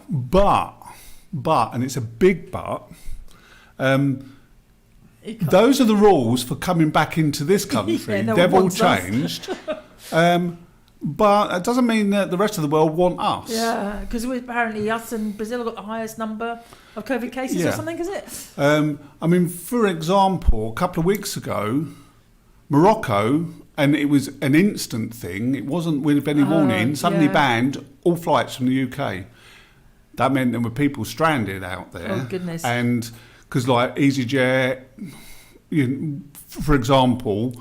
But, and it's a big but, those are the rules for coming back into this country. They've all changed. But it doesn't mean that the rest of the world want us. Yeah, because apparently us and Brazil have got the highest number of COVID cases or something, is it? I mean, for example, a couple of weeks ago, Morocco, and it was an instant thing, it wasn't with any warning, suddenly banned all flights from the UK. That meant there were people stranded out there. Oh, goodness. And because like EasyJet, for example,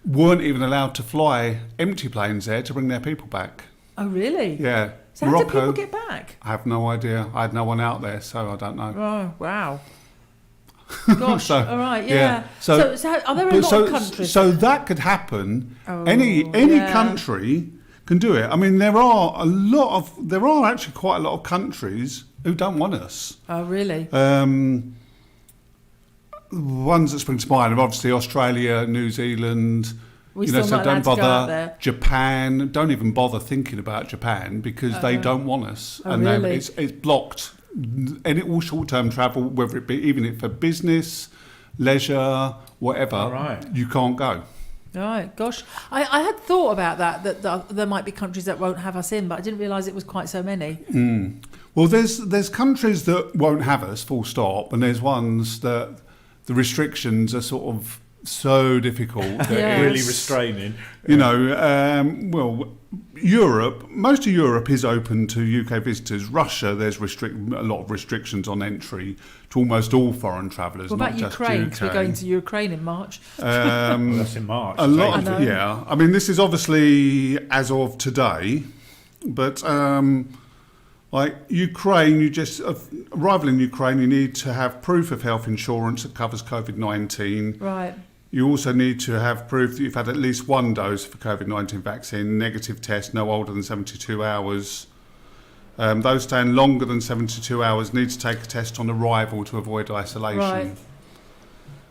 weren't even allowed to fly empty planes there to bring their people back. Oh, really? Yeah. So Morocco, how did people get back? I have no idea. I had no one out there, so I don't know. Oh, wow. Gosh, all right, yeah. So are there a lot of countries? So that could happen. Any country can do it. I mean, there are actually quite a lot of countries who don't want us. Oh, really? Ones that spring to mind are obviously Australia, New Zealand. We still not allowed to go out there. Japan. Don't even bother thinking about Japan because they don't want us, and really? It's blocked. All short-term travel, whether it be even for business, leisure, whatever, you can't go. Right, gosh. I had thought about that there might be countries that won't have us in, but I didn't realise it was quite so many. Well, there's countries that won't have us, full stop, and there's ones that the restrictions are sort of so difficult that really restraining. Europe, most of Europe is open to UK visitors. Russia, there's a lot of restrictions on entry to almost all foreign travellers. What about not Ukraine? Just UK. We're going to Ukraine in March. That's in March. A lot of, yeah. I mean, this is obviously as of today, but like Ukraine, arrival in Ukraine, you need to have proof of health insurance that covers COVID-19. Right. You also need to have proof that you've had at least one dose of COVID-19 vaccine, negative test, no older than 72 hours. Those staying longer than 72 hours need to take a test on arrival to avoid isolation. Right.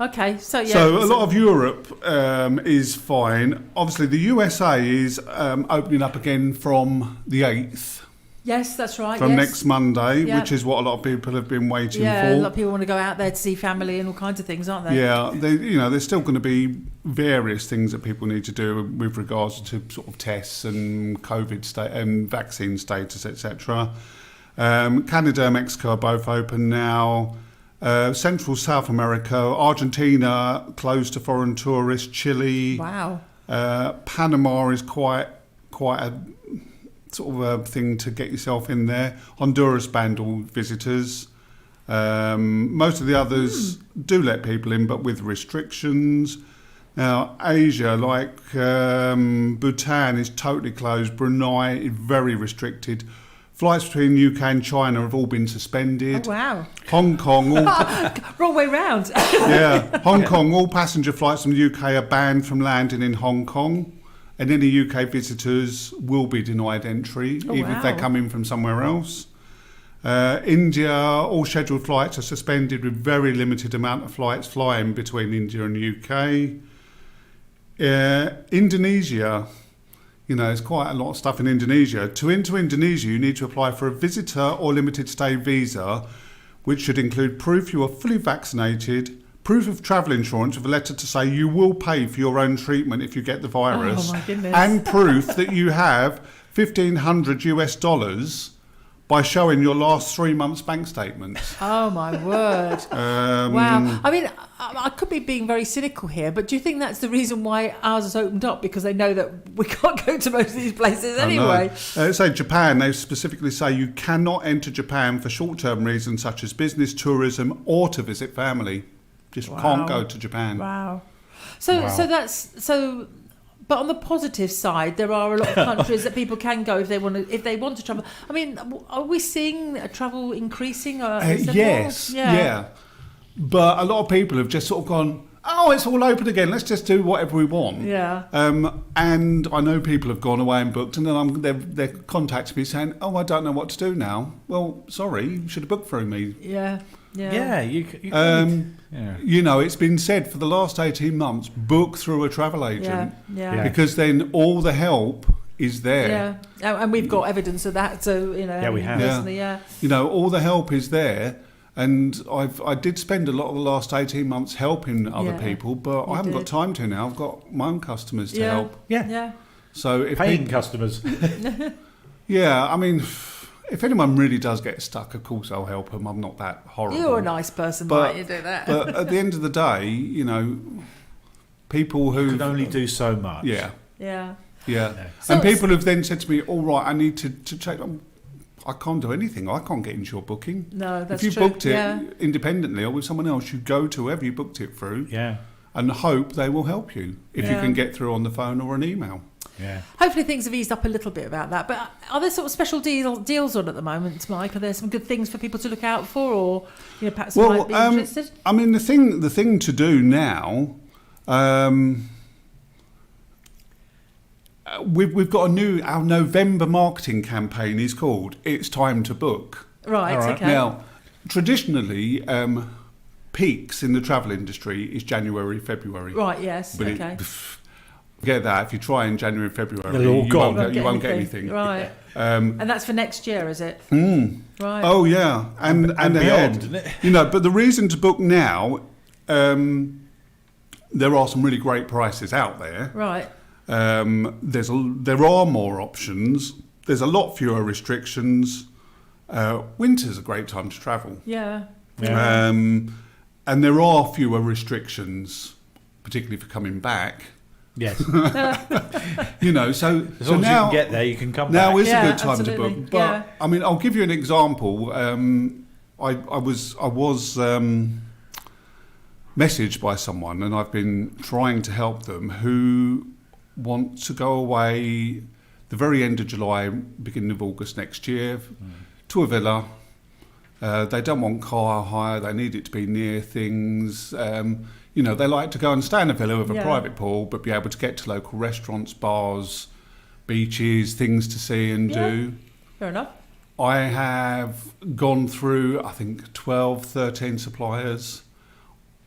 Okay, so a lot of Europe is fine. Obviously, the USA is opening up again from the 8th. Yes, that's right. From next Monday, which is what a lot of people have been waiting for. Yeah, a lot of people want to go out there to see family and all kinds of things, aren't they? Yeah, there's still going to be various things that people need to do with regards to sort of tests and COVID and vaccine status, etc. Canada and Mexico are both open now. Central South America, Argentina closed to foreign tourists. Chile. Wow. Panama is quite a sort of a thing to get yourself in there. Honduras banned all visitors. Most of the others do let people in, but with restrictions. Now, Asia, like Bhutan, is totally closed. Brunei is very restricted. Flights between UK and China have all been suspended. Oh, wow. Hong Kong... Wrong way round. Hong Kong, all passenger flights from the UK are banned from landing in Hong Kong. And any UK visitors will be denied entry, if they come in from somewhere else. India, all scheduled flights are suspended with very limited amount of flights flying between India and UK. Indonesia, there's quite a lot of stuff in Indonesia. To enter Indonesia, you need to apply for a visitor or limited stay visa, which should include proof you are fully vaccinated, proof of travel insurance with a letter to say you will pay for your own treatment if you get the virus. Oh, my goodness. And proof that you have $1,500 by showing your last 3 months' bank statements. Oh, my word. Wow. I mean, I could be being very cynical here, but do you think that's the reason why ours has opened up? Because they know that we can't go to most of these places anyway. Say Japan, they specifically say you cannot enter Japan for short-term reasons such as business, tourism, or to visit family. Just can't go to Japan. Wow. But on the positive side, there are a lot of countries that people can go if they want to travel. I mean, are we seeing travel increasing? Yes. Yeah. But a lot of people have just sort of gone, it's all open again. Let's just do whatever we want. Yeah. And I know people have gone away and booked, and then they're contacting me saying, I don't know what to do now. Well, sorry, you should have booked through me. Yeah. It's been said for the last 18 months, book through a travel agent. Yeah. Because then all the help is there. Yeah, and we've got evidence of that. So we have. personally, yeah. All the help is there. And I did spend a lot of the last 18 months helping other people, but I haven't got time to now. I've got my own customers to help. Yeah. So if paying customers. Yeah, I mean, if anyone really does get stuck, of course I'll help them. I'm not that horrible. You're a nice person, Mike. You do that. But at the end of the day, people who can only do so much. Yeah. So, and people have then said to me, "All right, I need to check." I can't do anything. I can't get into your booking. No, that's true. If you booked it independently or with someone else, you go to whoever you booked it through and hope they will help you if you can get through on the phone or an email. Yeah. Hopefully things have eased up a little bit about that. But are there sort of special deals on at the moment, Mike? Are there some good things for people to look out for, or perhaps might be interested? I mean, the thing to do now. We've got our November marketing campaign is called "It's Time to Book." Right. Okay. Now, traditionally, peaks in the travel industry is January, February. Right. Yes. But okay. Forget that. If you try in January, February, you won't get anything. Right. And that's for next year, is it? Right. Oh yeah, and beyond, isn't it? But the reason to book now, there are some really great prices out there. Right. There are more options. There's a lot fewer restrictions. Winter's a great time to travel. Yeah. And there are fewer restrictions, particularly for coming back. Yes. So as long as now, you can get there, you can come back. Now is a good time absolutely. to book. But I mean, I'll give you an example. I was messaged by someone, and I've been trying to help them, who want to go away the very end of July, beginning of August next year, to a villa. They don't want car hire. They need it to be near things. They like to go and stay in a villa with a private pool, but be able to get to local restaurants, bars, beaches, things to see and do. Fair enough. I have gone through, I think, 12, 13 suppliers.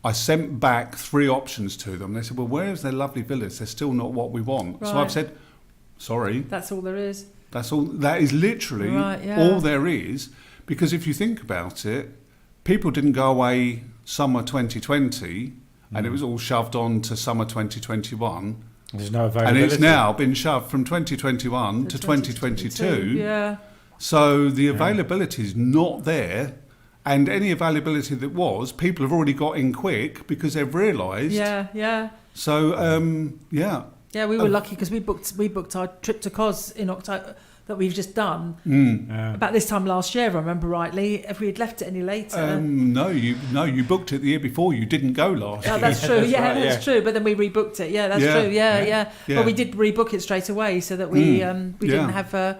I sent back 3 options to them. They said, well, where is their lovely villas? They're still not what we want. Right. So I've said, sorry. That's all there is. That's all. That is literally all there is. Because if you think about it, people didn't go away summer 2020 and it was all shoved on to summer 2021. There's no availability. And it's now been shoved from 2021 to 2022. Yeah. So the availability is not there. And any availability that was, people have already got in quick because they've realised. Yeah. So, Yeah, we were lucky because we booked our trip to Kos in October that we've just done about this time last year, if I remember rightly. If we had left it any later, no, you booked it the year before. You didn't go last year. That's true. That's true. But then we rebooked it. Yeah, that's true. Yeah. But we did rebook it straight away so that we didn't have.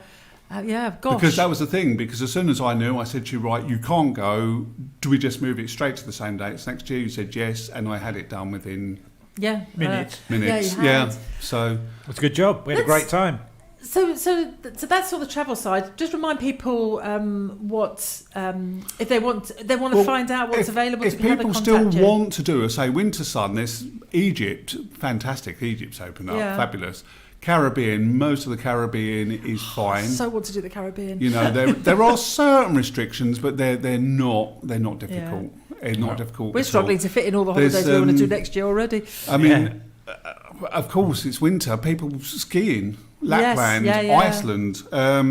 Gosh. Because that was the thing. Because as soon as I knew, I said to you, right, you can't go. Do we just move it straight to the same dates next year? You said yes, and I had it done within minutes. Yeah. So it's a good job. We had a great time. So that's all the travel side. Just remind people what if they want to find out what's available. If people still want to do, say, winter sun, there's Egypt, fantastic. Egypt's opened up, fabulous. Caribbean, most of the Caribbean is fine. So want to do the Caribbean. There are certain restrictions, but they're not difficult. Yeah. Not difficult. We're struggling to fit in all the holidays we want to do next year already. I mean, of course, it's winter. People skiing, Lapland, Iceland. Now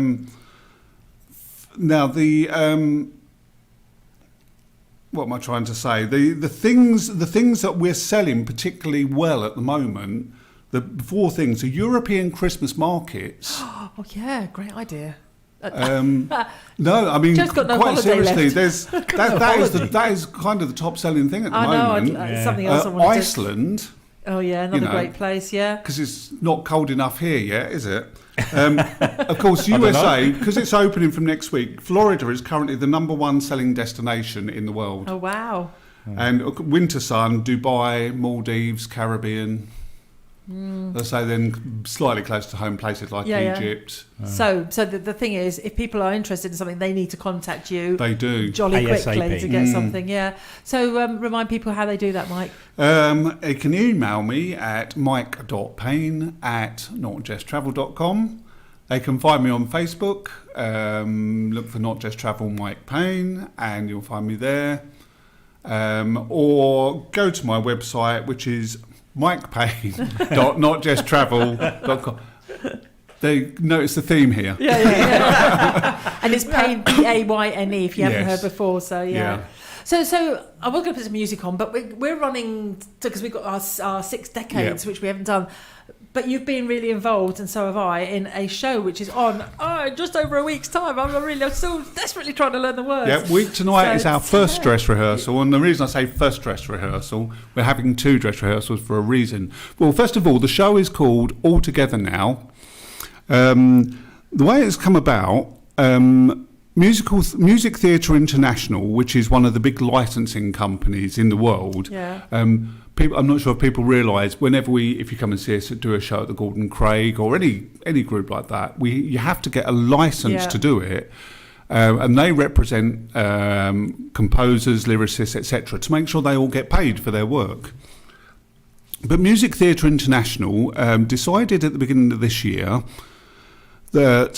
what am I trying to say? The things that we're selling particularly well at the moment. The 4 things are European Christmas markets. Oh yeah, great idea. No, I mean, just got no quite seriously, left. that is kind of the top selling thing at the moment. Something else I want to Iceland. Oh yeah, another great place. Yeah, because it's not cold enough here yet, is it? Of course, USA, because it's opening from next week. Florida is currently the #1 selling destination in the world. Oh wow! And winter sun, Dubai, Maldives, Caribbean. Let's say then slightly close to home places like Egypt. So the thing is, if people are interested in something, they need to contact you. They do jolly quickly to get something. Yeah. So remind people how they do that, Mike. They can email me at mike.payne@notjusttravel.com. They can find me on Facebook. Look for Not Just Travel Mike Payne, and you'll find me there. Or go to my website, which is mikepayne.notjusttravel.com. They notice the theme here. Yeah. And it's Payne, P-A-Y-N-E, if you haven't heard before. So, yeah. So I was going to put some music on, but we're running, because we've got our 6 decades, which we haven't done. But you've been really involved, and so have I, in a show which is on just over a week's time. I'm still desperately trying to learn the words. Yeah, tonight is our first dress rehearsal, and the reason I say first dress rehearsal, we're having 2 dress rehearsals for a reason. Well, first of all, the show is called All Together Now. The way it's come about, Music Theatre International, which is one of the big licensing companies in the world. Yeah. I'm not sure if people realise, if you come and see us do a show at the Gordon Craig or any group like that, you have to get a licence to do it, and they represent composers, lyricists, etc., to make sure they all get paid for their work. But Music Theatre International decided at the beginning of this year that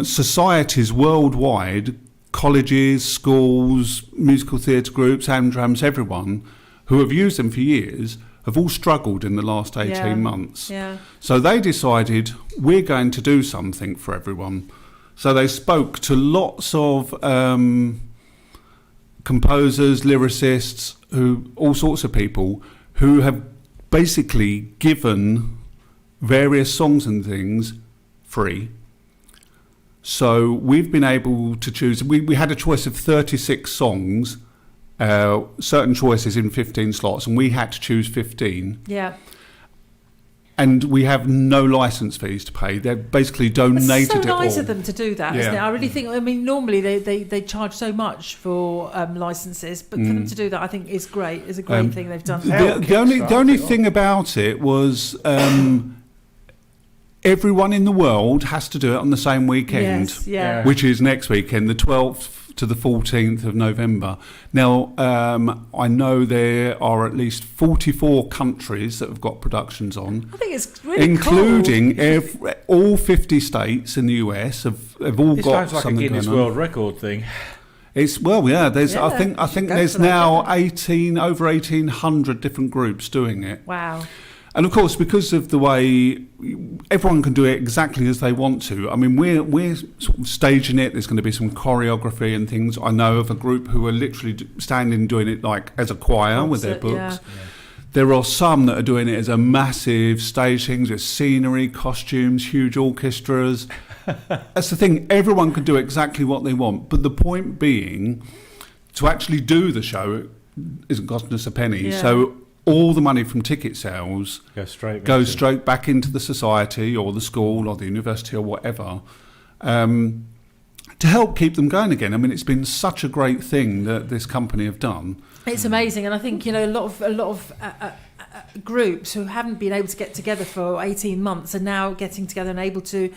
societies worldwide, colleges, schools, musical theatre groups, Amdrams, everyone who have used them for years have all struggled in the last 18 months. Yeah. So they decided, we're going to do something for everyone. So they spoke to lots of composers, lyricists, all sorts of people who have basically given various songs and things free. So we've been able to choose. We had a choice of 36 songs, certain choices in 15 slots, and we had to choose 15. Yeah. And we have no licence fees to pay. They're basically donated it all. It's so nice of them to do that, isn't it? I really think, normally they charge so much for licences, but for them to do that, I think is great. It's a great thing they've done. The only thing about it was everyone in the world has to do it on the same weekend, which is next weekend, the 12th to the 14th of November. Now, I know there are at least 44 countries that have got productions on. I think it's really including all 50 states in the US have all got something going on. It sounds like a Guinness World Record thing. There's I think there's now over 1,800 different groups doing it. Wow. And of course, because of the way everyone can do it exactly as they want to, we're sort of staging it. There's going to be some choreography and things. I know of a group who are literally standing doing it like as a choir with their books. Yeah. There are some that are doing it as a massive stage things with scenery, costumes, huge orchestras. That's the thing. Everyone can do exactly what they want. But the point being, to actually do the show isn't costing us a penny. Yeah. So all the money from ticket sales goes straight back into the society or the school or the university or whatever, to help keep them going again. It's been such a great thing that this company have done. It's amazing, and I think a lot of groups who haven't been able to get together for 18 months are now getting together and able to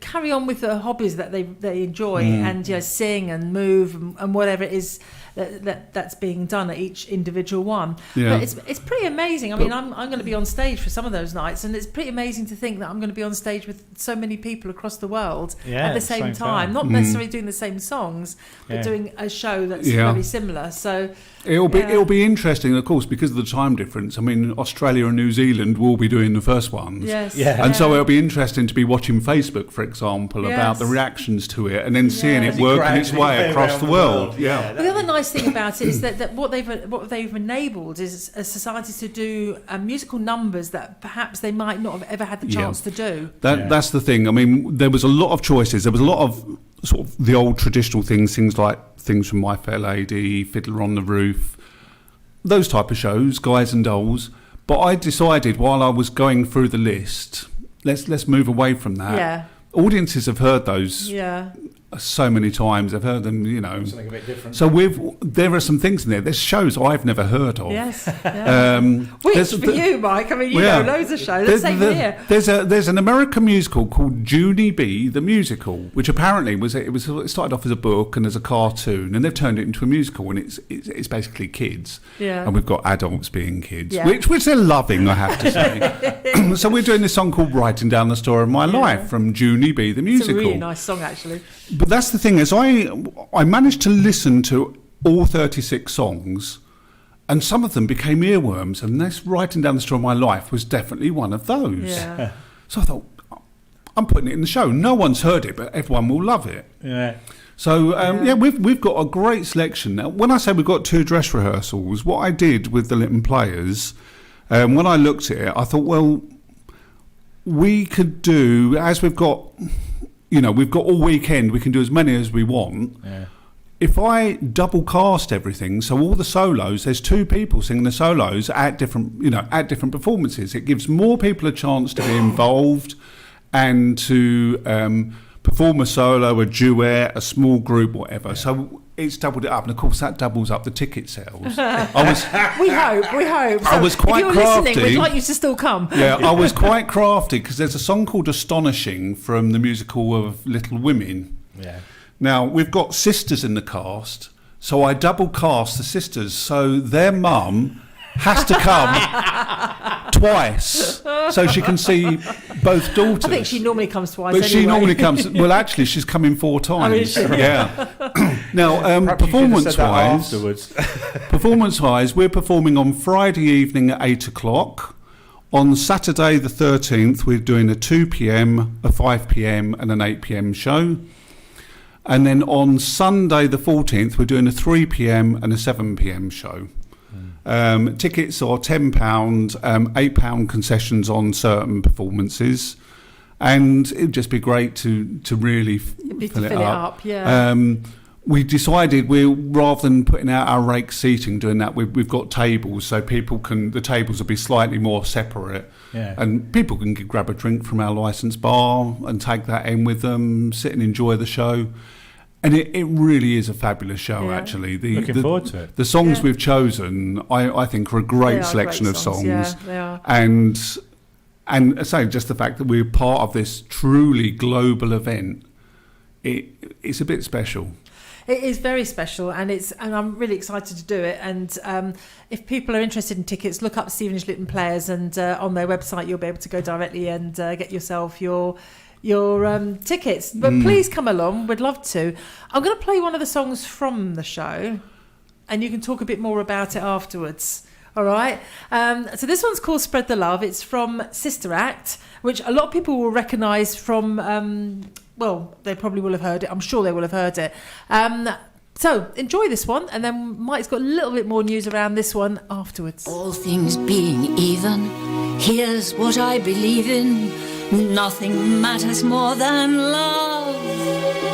carry on with the hobbies that they enjoy and sing and move and whatever it is that's being done at each individual one. Yeah. But it's pretty amazing. I'm going to be on stage for some of those nights, and it's pretty amazing to think that I'm going to be on stage with so many people across the world at the same time. Not necessarily doing the same songs, but doing a show that's very similar. So it'll be interesting, of course, because of the time difference. Australia and New Zealand will be doing the first ones. Yes. Yeah. And so it'll be interesting to be watching Facebook, for example, about the reactions to it, and then seeing it working its way across the world. Yeah. But the other nice thing about it is that what they've enabled is a society to do musical numbers that perhaps they might not have ever had the chance to do. That's the thing. There was a lot of choices. There was a lot of sort of the old traditional things like things from My Fair Lady, Fiddler on the Roof, those type of shows, Guys and Dolls. But I decided while I was going through the list, let's move away from that. Yeah. Audiences have heard those so many times. I've heard them, something a bit different. So there are some things in there. There's shows I've never heard of. Yes. Yeah. Which for you, Mike? I mean, you know loads of shows. The same here. There's an American musical called Junie B, the musical, which apparently it started off as a book and as a cartoon, and they've turned it into a musical, and it's basically kids. Yeah. And we've got adults being kids, which they're loving, I have to say. So we're doing this song called "Writing Down the Story of My Life" from Junie B, the musical. It's a really nice song, actually. But that's the thing, is I managed to listen to all 36 songs, and some of them became earworms, and this "Writing Down the Story of My Life" was definitely one of those. Yeah. So I thought, I'm putting it in the show. No one's heard it, but everyone will love it. Yeah. So we've got a great selection. Now, when I say we've got 2 dress rehearsals, what I did with the Lytton Players, when I looked at it, I thought, well, we could do, as we've got all weekend, we can do as many as we want. Yeah. If I double cast everything, so all the solos, there's 2 people singing the solos at different performances. It gives more people a chance to be involved and to perform a solo, a duet, a small group, whatever. Yeah. So it's doubled it up, and of course that doubles up the ticket sales. We hope. So I was quite if you're crafty. listening, we'd like you to still come. Yeah, I was quite crafty because there's a song called "Astonishing" from the musical of Little Women. Yeah. Now we've got sisters in the cast, so I double cast the sisters, so their mum has to come twice so she can see both daughters. I think she normally comes twice. But anyway. she normally comes. Well, actually, she's coming 4 times. Yeah. Now, performance-wise, we're performing on Friday evening at 8:00. On Saturday the 13th, we're doing a 2 p.m, a 5 p.m, and an 8 p.m. show. And then on Sunday the 14th, we're doing a 3 p.m. and a 7 p.m. show. Tickets are £10, £8 concessions on certain performances, and it'd just be great to really fill it up. Yeah. We decided rather than putting out our rake seating, doing that, we've got tables, so the tables will be slightly more separate, and people can grab a drink from our licensed bar and take that in with them, sit and enjoy the show. And it really is a fabulous show, actually. Looking forward to it. The songs we've chosen, I think, are a great selection of songs. Yeah, they are. And so just the fact that we're part of this truly global event, it's a bit special. It is very special, and I'm really excited to do it. And if people are interested in tickets, look up Stevenage Lytton Players, and on their website you'll be able to go directly and get yourself your tickets. But please come along, we'd love to. I'm going to play one of the songs from the show, and you can talk a bit more about it afterwards. All right. So this one's called "Spread the Love." It's from Sister Act, which a lot of people will recognise from they probably will have heard it. I'm sure they will have heard it. So enjoy this one, and then Mike's got a little bit more news around this one afterwards. All things being even, here's what I believe in. Nothing matters more than love.